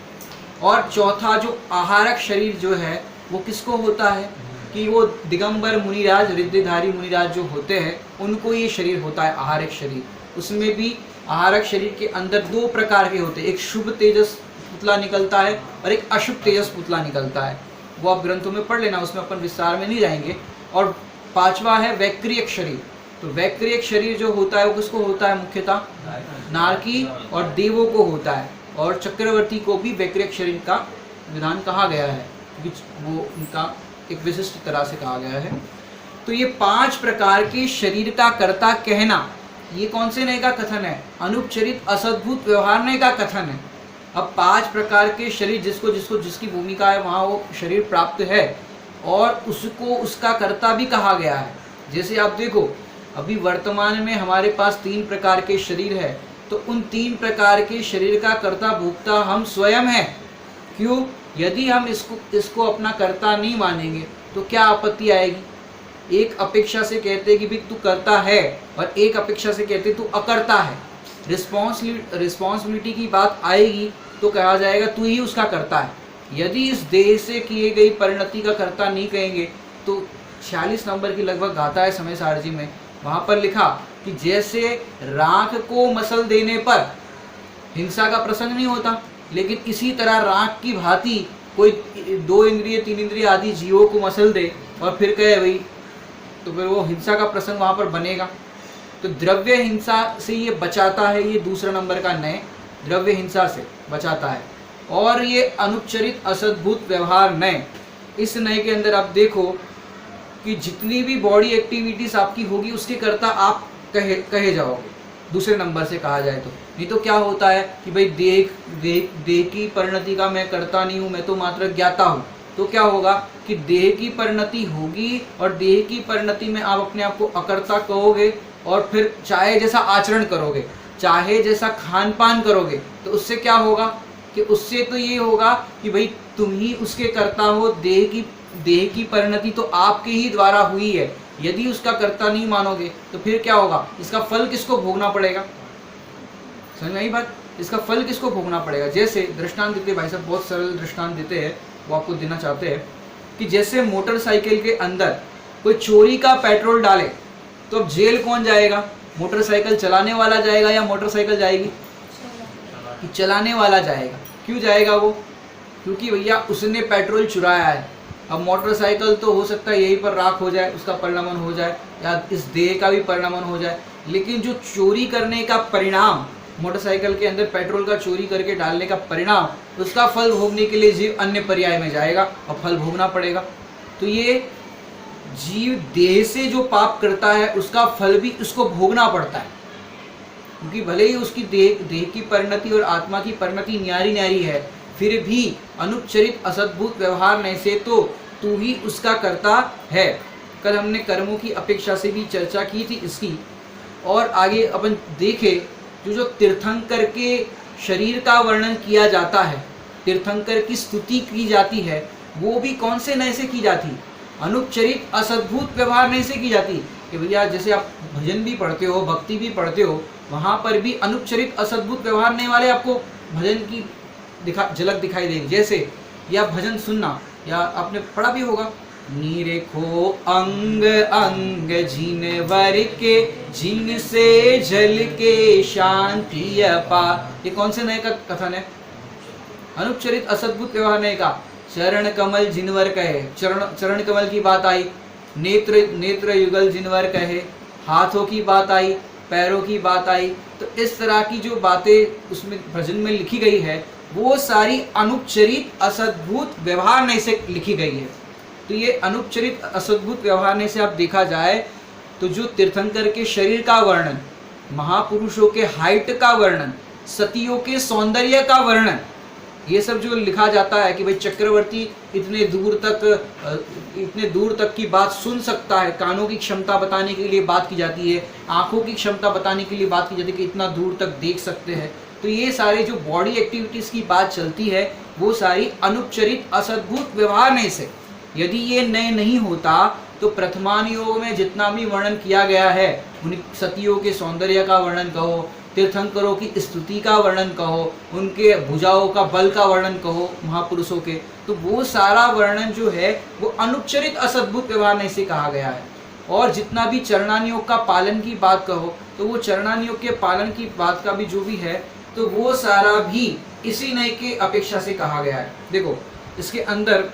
और चौथा जो आहारक शरीर जो है वो किसको होता है कि वो दिगंबर मुनिराज, रिद्धिधारी मुनिराज जो होते हैं उनको ये शरीर होता है आहारक शरीर। उसमें भी आहारक शरीर के अंदर दो प्रकार के होते हैं, एक शुभ तेजस पुतला निकलता है और एक अशुभ तेजस पुतला निकलता है। वो आप ग्रंथों में पढ़ लेना, उसमें अपन विस्तार में नहीं जाएंगे। और पांचवा है वैक्रियक शरीर। तो वैक्रियक शरीर जो होता है वो किसको होता है? मुख्यतः नारकी और देवों को होता है। और चक्रवर्ती को भी वैक्रियक शरीर का विधान कहा गया है, क्योंकि वो उनका एक विशिष्ट तरह से कहा गया है। तो ये 5 प्रकार के शरीर का कर्ता कहना, ये कौन से नय का कथन है? अनुपचरित असद्भुत व्यवहार नय का कथन है। अब 5 प्रकार के शरीर जिसको जिसको जिसकी भूमिका है वहाँ वो शरीर प्राप्त है और उसको उसका कर्ता भी कहा गया है। जैसे आप देखो, अभी वर्तमान में हमारे पास 3 प्रकार के शरीर है, तो उन 3 प्रकार के शरीर का कर्ता भोक्ता हम स्वयं हैं। क्यों? यदि हम इसको अपना कर्ता नहीं मानेंगे तो क्या आपत्ति आएगी? एक अपेक्षा से कहते कि भाई तू करता है और एक अपेक्षा से कहते तू अकर्ता है। रिस्पॉन्सिबिलिटी की बात आएगी तो कहा जाएगा तू ही उसका करता है। यदि इस देह से किए गई परिणति का कर्ता नहीं कहेंगे तो 46 नंबर की लगभग गाथा है समय सारजी में, वहाँ पर लिखा कि जैसे राख को मसल देने पर हिंसा का प्रसंग नहीं होता, लेकिन इसी तरह राख की भांति कोई 2 इंद्रिय 3 इंद्रिय आदि जीवों को मसल दे और फिर कहे भाई, तो फिर वो हिंसा का प्रसंग वहाँ पर बनेगा। तो द्रव्य हिंसा से ये बचाता है, ये दूसरा नंबर का नय द्रव्य हिंसा से बचाता है। और ये अनुपचरित असद्भुत व्यवहार नय, इस नय के अंदर आप देखो कि जितनी भी बॉडी एक्टिविटीज आपकी होगी उसके कर्ता आप कहे जाओगे, दूसरे नंबर से कहा जाए तो। नहीं तो क्या होता है कि भाई देह की परिणति का मैं करता नहीं हूँ, मैं तो मात्र ज्ञाता हूँ। तो क्या होगा कि देह की परिणति होगी और देह की परिणति में आप अपने आप को अकर्ता कहोगे और फिर चाहे जैसा आचरण करोगे, चाहे जैसा खान पान करोगे, तो उससे क्या होगा कि उससे तो ये होगा कि भाई तुम ही उसके कर्ता हो। देह की परिणति तो आपके ही द्वारा हुई है। यदि उसका कर्ता नहीं मानोगे तो फिर क्या होगा? इसका फल किसको भोगना पड़ेगा? समझ में आई बात? इसका फल किसको भोगना पड़ेगा? जैसे दृष्टांत देते भाई साहब, बहुत सरल दृष्टांत देते हैं, वो आपको देना चाहते हैं कि जैसे मोटरसाइकिल के अंदर कोई चोरी का पेट्रोल डाले तो अब जेल कौन जाएगा? मोटरसाइकिल चलाने वाला जाएगा या मोटरसाइकिल जाएगी? चलाने वाला जाएगा। क्यों जाएगा वो? क्योंकि भैया उसने पेट्रोल चुराया है। अब मोटरसाइकिल तो हो सकता है यहीं पर राख हो जाए, उसका परिणमन हो जाए, या इस देह का भी परिणमन हो जाए, लेकिन जो चोरी करने का परिणाम, मोटरसाइकिल के अंदर पेट्रोल का चोरी करके डालने का परिणाम, उसका फल भोगने के लिए जीव अन्य पर्याय में जाएगा और फल भोगना पड़ेगा। तो ये जीव देह से जो पाप करता है उसका फल भी उसको भोगना पड़ता है, क्योंकि भले ही उसकी देह की परिणति और आत्मा की परिणति न्यारी न्यारी है, फिर भी अनुपचरित असद्भुत व्यवहार नहीं से तो तू ही उसका कर्ता है। कल हमने कर्मों की अपेक्षा से भी चर्चा की थी इसकी। और आगे अपन देखे जो तीर्थंकर के शरीर का वर्णन किया जाता है, तीर्थंकर की स्तुति की जाती है, वो भी कौन से नय से की जाती? अनुपचरित असद्भुत व्यवहार नय से की जाती। कि भैया जैसे आप भजन भी पढ़ते हो, भक्ति भी पढ़ते हो, वहाँ पर भी अनुपचरित असद्भुत व्यवहार नहीं वाले आपको भजन की झलक दिखाई देगी। जैसे या भजन सुनना, या आपने पढ़ा भी होगा, नीरेखो अंग अंग जिनवर के जिनसे जल के शांति अपा, ये कौन से नय का कथन है? अनुपचरित असद्भुत व्यवहार नय का। चरण कमल जिनवर कहे, चरण कमल की बात आई, नेत्र युगल जिनवर कहे, हाथों की बात आई, पैरों की बात आई। तो इस तरह की जो बातें उसमें भजन में लिखी गई है वो सारी अनुपचरित असद्भुत व्यवहार नय से लिखी गई है। तो ये अनुपचरित असद्भुत व्यवहार नय से आप देखा जाए तो जो तीर्थंकर के शरीर का वर्णन, महापुरुषों के हाइट का वर्णन, सतियों के सौंदर्य का वर्णन, ये सब जो लिखा जाता है कि भाई चक्रवर्ती इतने दूर तक की बात सुन सकता है, कानों की क्षमता बताने के लिए बात की जाती है, आंखों की क्षमता बताने के लिए बात की जाती है कि इतना दूर तक देख सकते हैं। तो ये सारे जो बॉडी एक्टिविटीज़ की बात चलती है वो सारी अनुपचरित असद्भुत व्यवहार नय से। यदि ये नय नहीं होता तो प्रथमान योग में जितना भी वर्णन किया गया है, उन सतियों के सौंदर्य का वर्णन कहो, तीर्थंकरों की स्तुति का वर्णन कहो, उनके भुजाओं का बल का वर्णन कहो महापुरुषों के, तो वो सारा वर्णन जो है वो अनुपचरित असद्भुत व्यवहार नय से कहा गया है। और जितना भी चरणानियोग का पालन की बात कहो तो वो चरणानियोग के पालन की बात का भी जो भी है तो वो सारा भी इसी नय के अपेक्षा से कहा गया है। देखो इसके अंदर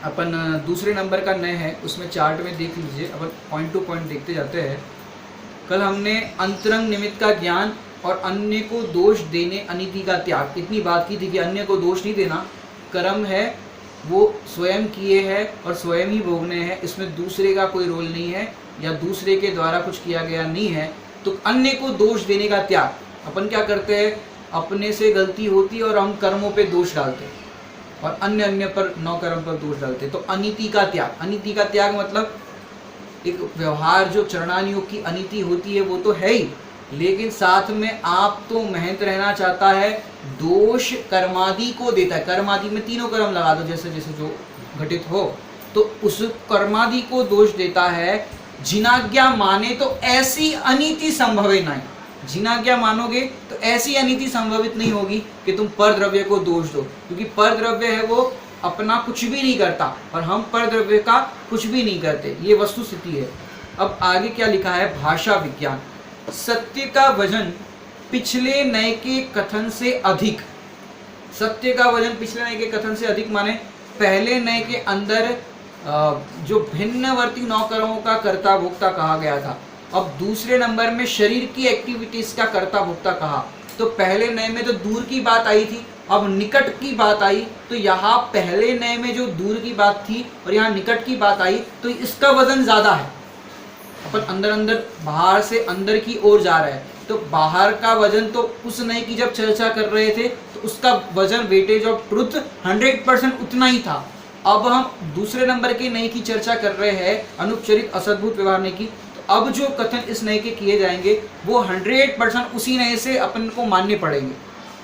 अपन दूसरे नंबर का नय है, उसमें चार्ट में देख लीजिए, अपन पॉइंट टू पॉइंट देखते जाते हैं। कल हमने अंतरंग निमित्त का ज्ञान और अन्य को दोष देने अनिति का त्याग, इतनी बात की थी कि अन्य को दोष नहीं देना, कर्म है वो स्वयं किए हैं और स्वयं ही भोगने हैं, इसमें दूसरे का कोई रोल नहीं है या दूसरे के द्वारा कुछ किया गया नहीं है। तो अन्य को दोष देने का त्याग, अपन क्या करते हैं, अपने से गलती होती है और हम कर्मों पे दोष डालते हैं और अन्य पर नौ कर्म पर दोष डालते हैं। तो अनिति का त्याग, अनिति का त्याग मतलब एक व्यवहार जो चरणानियोग की अनिति होती है वो तो है ही, लेकिन साथ में आप तो मेहनत रहना चाहता है, दोष कर्मादि को देता है। कर्मादि में तीनों कर्म लगा दो जैसे जैसे जो घटित हो, तो उस कर्मादि को दोष देता है। जिनाज्ञा माने तो ऐसी अनिति संभवे नहीं, जिनाज्ञा मानोगे तो ऐसी अनिति संभवित नहीं होगी कि तुम पर द्रव्य को दोष दो, क्योंकि पर द्रव्य है वो अपना कुछ भी नहीं करता और हम पर द्रव्य का कुछ भी नहीं करते, ये वस्तु स्थिति है। अब आगे क्या लिखा है, भाषा विज्ञान, सत्य का वजन पिछले नय के कथन से अधिक, सत्य का वजन पिछले नय के कथन से अधिक माने पहले नय के अंदर जो भिन्नवर्ती नौ कर्मों का कर्ता भोक्ता कहा गया था, अब दूसरे नंबर में शरीर की एक्टिविटीज का कर्ता भोक्ता कहा। तो पहले नय में तो दूर की बात आई थी, अब निकट की बात आई, तो यहाँ पहले नय में जो दूर की बात थी और यहाँ निकट की बात आई, तो इसका वजन ज्यादा है। अपन अंदर अंदर बाहर से अंदर की ओर जा रहे हैं, तो बाहर का वजन तो उस नय की जब चर्चा कर रहे थे तो उसका वजन वेटेज ऑफ ट्रुथ 100% उतना ही था। अब हम दूसरे नंबर के नय की चर्चा कर रहे हैं, अनुपचरित असद्भुत व्यवहार नय की, तो अब जो कथन इस नय के किए जाएंगे वो 100% उसी नय से अपन को मानने पड़ेंगे।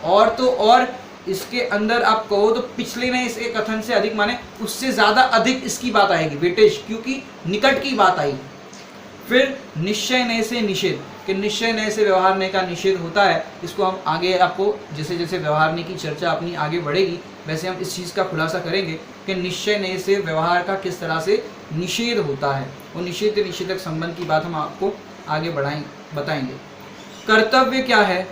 और तो और इसके अंदर आप कहो तो पिछले नय इसके कथन से अधिक माने उससे ज्यादा अधिक इसकी बात आएगी वेटेज, क्योंकि निकट की बात आई। फिर निश्चय नय से निषेध, कि निश्चय नय से व्यवहार नय का निषेध होता है, इसको हम आगे आपको जैसे जैसे व्यवहार नय की चर्चा अपनी आगे बढ़ेगी वैसे हम इस चीज़ का खुलासा करेंगे कि निश्चय नय से व्यवहार का किस तरह से निषेध होता है। वो निषेध निषेधक संबंध की बात हम आपको आगे बताएंगे। कर्तव्य क्या है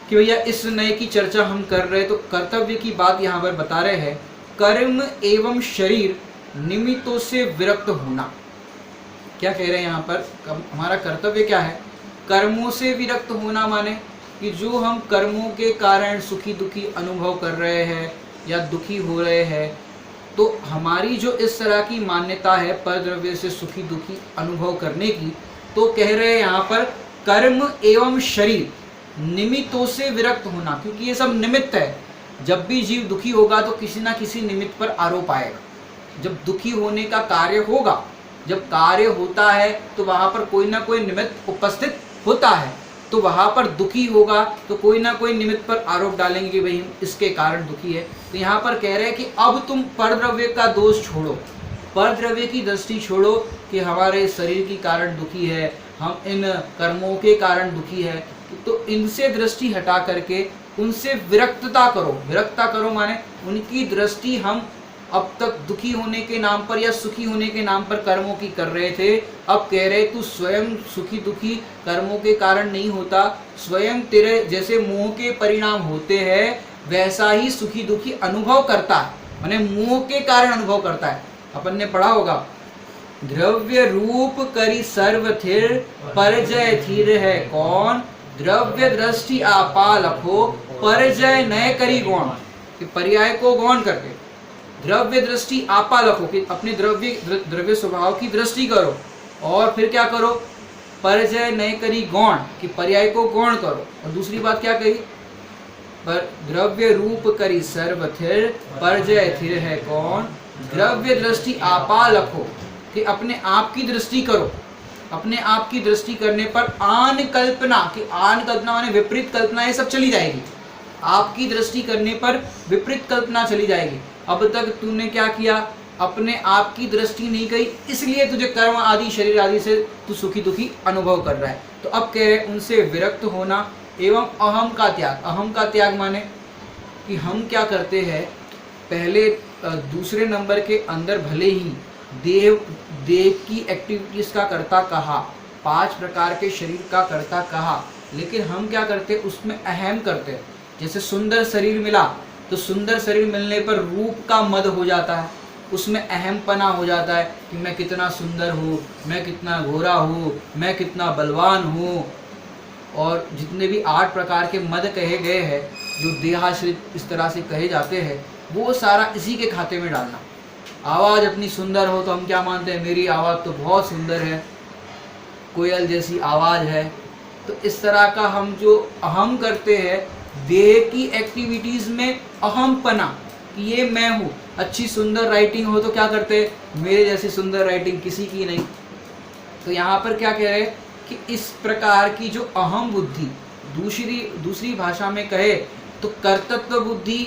कि भैया इस नय की चर्चा हम कर रहे हैं, तो कर्तव्य की बात यहाँ पर बता रहे हैं, कर्म एवं शरीर निमित्तों से विरक्त होना। क्या कह रहे हैं यहाँ पर, हमारा कर्तव्य क्या है, कर्मों से विरक्त होना माने कि जो हम कर्मों के कारण सुखी दुखी अनुभव कर रहे हैं या दुखी हो रहे हैं, तो हमारी जो इस तरह की मान्यता है पर द्रव्य से सुखी दुखी अनुभव करने की, तो कह रहे हैं यहाँ पर कर्म एवं शरीर निमित्तों से विरक्त होना, क्योंकि ये सब निमित्त है। जब भी जीव दुखी होगा तो किसी ना किसी निमित्त पर आरोप आएगा। जब दुखी होने का कार्य होगा, जब कार्य होता है तो वहाँ पर कोई ना कोई निमित्त उपस्थित होता है, तो वहाँ पर दुखी होगा तो कोई ना कोई निमित्त पर आरोप डालेंगे कि भाई इसके कारण दुखी है। तो यहाँ पर कह रहे हैं कि अब तुम परद्रव्य का दोष छोड़ो, परद्रव्य की दृष्टि छोड़ो कि हमारे शरीर के कारण दुखी है, हम इन कर्मों के कारण दुखी है, तो इनसे दृष्टि हटा करके उनसे विरक्तता करो। विरक्तता करो माने उनकी दृष्टि हम अब तक दुखी होने के नाम पर या सुखी होने के नाम पर कर्मों की कर रहे थे, अब कह रहे तू स्वयं सुखी दुखी कर्मों के कारण नहीं होता, स्वयं तेरे जैसे मोह के परिणाम होते हैं वैसा ही सुखी दुखी अनुभव करता है, माने मोह के कारण अनुभव करता है। अपन ने पढ़ा होगा, द्रव्य रूप करी सर्व थिर परजय थीर है कौन, द्रव्य दृष्टि आपा लखो परजय नय करी गौण। कि पर्याय को गौण करके द्रव्य दृष्टि आपा लखो, कि अपने द्रव्य स्वभाव की दृष्टि करो, और फिर क्या करो, परजय नय करी गौण, कि पर्याय को गौण करो। और दूसरी बात क्या कही, पर द्रव्य रूप करी सर्व थिर परजय थिर है कौन, द्रव्य दृष्टि आपा लखो, कि अपने आप की दृष्टि करो। अपने आप की दृष्टि करने पर आन कल्पना, कि आन कल्पना माने विपरीत कल्पनाएं सब चली जाएगी। आपकी दृष्टि करने पर विपरीत कल्पना चली जाएगी। अब तक तूने क्या किया, अपने आप की दृष्टि नहीं कही, इसलिए तुझे कर्म आदि शरीर आदि से तू सुखी दुखी अनुभव कर रहा है। तो अब कह रहे उनसे विरक्त होना एवं अहम का त्याग। अहम का त्याग माने कि हम क्या करते हैं, पहले दूसरे नंबर के अंदर भले ही देव की एक्टिविटीज का कर्ता कहा, 5 प्रकार के शरीर का कर्ता कहा, लेकिन हम क्या करते, उसमें अहम करते। जैसे सुंदर शरीर मिला तो सुंदर शरीर मिलने पर रूप का मद हो जाता है, उसमें अहमपना हो जाता है कि मैं कितना सुंदर हूँ, मैं कितना गोरा हूँ, मैं कितना बलवान हूँ। और जितने भी 8 प्रकार के मद कहे गए हैं, जो देहाश्रित इस तरह से कहे जाते हैं, वो सारा इसी के खाते में डालना। आवाज़ अपनी सुंदर हो तो हम क्या मानते हैं, मेरी आवाज़ तो बहुत सुंदर है, कोयल जैसी आवाज़ है। तो इस तरह का हम जो अहम करते हैं, देह की एक्टिविटीज़ में अहमपना कि ये मैं हूँ। अच्छी सुंदर राइटिंग हो तो क्या करते हैं, मेरे जैसी सुंदर राइटिंग किसी की नहीं। तो यहाँ पर क्या कह रहे हैं कि इस प्रकार की जो अहम बुद्धि, दूसरी भाषा में कहे तो कर्तृत्व बुद्धि,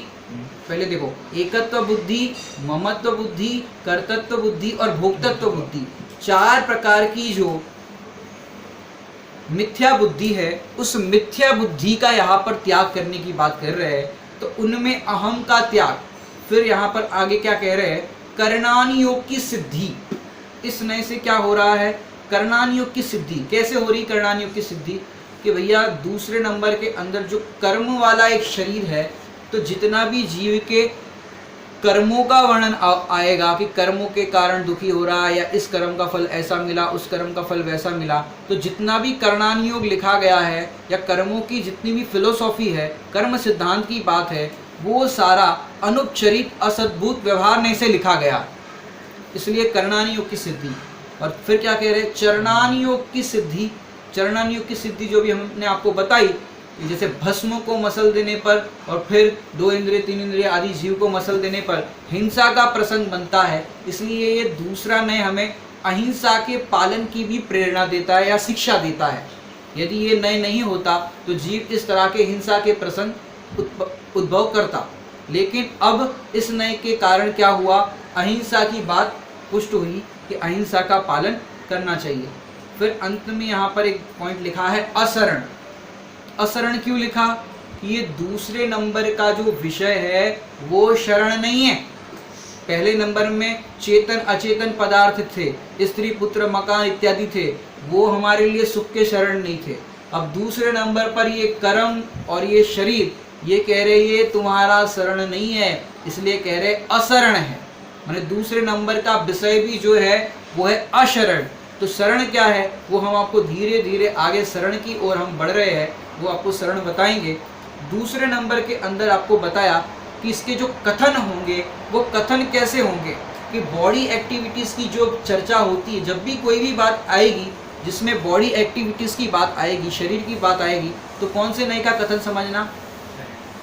पहले देखो, एकत्व बुद्धि, ममत्व बुद्धि, कर्तृत्व बुद्धि और भोक्तत्व बुद्धि, 4 प्रकार की जो मिथ्या बुद्धि है, उस मिथ्या बुद्धि का यहाँ पर त्याग करने की बात कर रहे हैं। तो उनमें अहम का त्याग। फिर यहाँ पर आगे क्या कह रहे हैं, कर्णान योग की सिद्धि। इस नए से क्या हो रहा है, कर्णान योग की सिद्धि। कैसे हो रही कर्णान योग की सिद्धि, कि भैया दूसरे नंबर के अंदर जो कर्म वाला एक शरीर है, तो जितना भी जीव के कर्मों का वर्णन आएगा कि कर्मों के कारण दुखी हो रहा है, या इस कर्म का फल ऐसा मिला, उस कर्म का फल वैसा मिला, तो जितना भी कर्णान योग लिखा गया है, या कर्मों की जितनी भी फिलोसॉफी है, कर्म सिद्धांत की बात है, वो सारा अनुपचरित असद्भुत व्यवहार ने से लिखा गया, इसलिए कर्णान योग की सिद्धि। और फिर क्या कह रहे हैं, चरणान योग की सिद्धि। चरणान योग की सिद्धि जो भी हमने आपको बताई, जैसे भस्म को मसल देने पर और फिर 2 इंद्रिय 3 इंद्रिय आदि जीव को मसल देने पर हिंसा का प्रसंग बनता है, इसलिए ये दूसरा नय हमें अहिंसा के पालन की भी प्रेरणा देता है या शिक्षा देता है। यदि ये नय नहीं होता तो जीव इस तरह के हिंसा के प्रसंग उद्भव करता, लेकिन अब इस नय के कारण क्या हुआ, अहिंसा की बात पुष्ट हुई कि अहिंसा का पालन करना चाहिए। फिर अंत में यहाँ पर एक पॉइंट लिखा है अशरण। अशरण क्यों लिखा, ये दूसरे नंबर का जो विषय है वो शरण नहीं है। पहले नंबर में चेतन अचेतन पदार्थ थे, स्त्री पुत्र मकान इत्यादि थे, वो हमारे लिए सुख के शरण नहीं थे। अब दूसरे नंबर पर ये कर्म और ये शरीर, ये कह रहे ये तुम्हारा शरण नहीं है, इसलिए कह रहे अशरण है। माने दूसरे नंबर का विषय भी जो है वो है अशरण। तो शरण क्या है, वो हम आपको धीरे धीरे आगे शरण की ओर हम बढ़ रहे हैं, वो आपको शरण बताएंगे। दूसरे नंबर के अंदर आपको बताया कि इसके जो कथन होंगे वो कथन कैसे होंगे, कि बॉडी एक्टिविटीज़ की जो चर्चा होती है, जब भी कोई भी बात आएगी जिसमें बॉडी एक्टिविटीज़ की बात आएगी, शरीर की बात आएगी, तो कौन से नए का कथन समझना,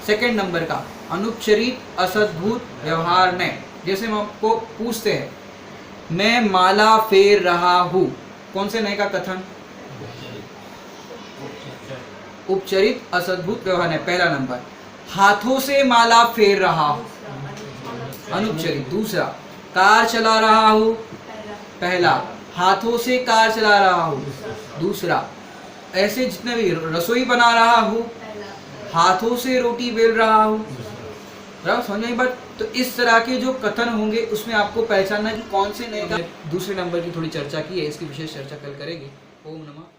सेकेंड नंबर का अनुपचरित असद्भुत व्यवहार नय। जैसे हम आपको पूछते हैं, मैं माला फेर रहा हूँ, कौन से नए का कथन, उपचरित असद्भुत व्यवहार है पहला नंबर। हाथों से माला फेर रहा हूँ, अनुपचरित। दूसरा, कार चला रहा हूँ, पहला। हाथों से कार चला रहा हूँ, दूसरा। ऐसे जितने भी रसोई बना रहा हूँ, हाथों से रोटी बेल रहा हूँ, समझ में बात। तो इस तरह के जो कथन होंगे उसमें आपको पहचानना कि कौन से नए का। दूसरे नंबर की थोड़ी चर्चा की है, इसकी विशेष चर्चा कल करेंगे। ओम नमः।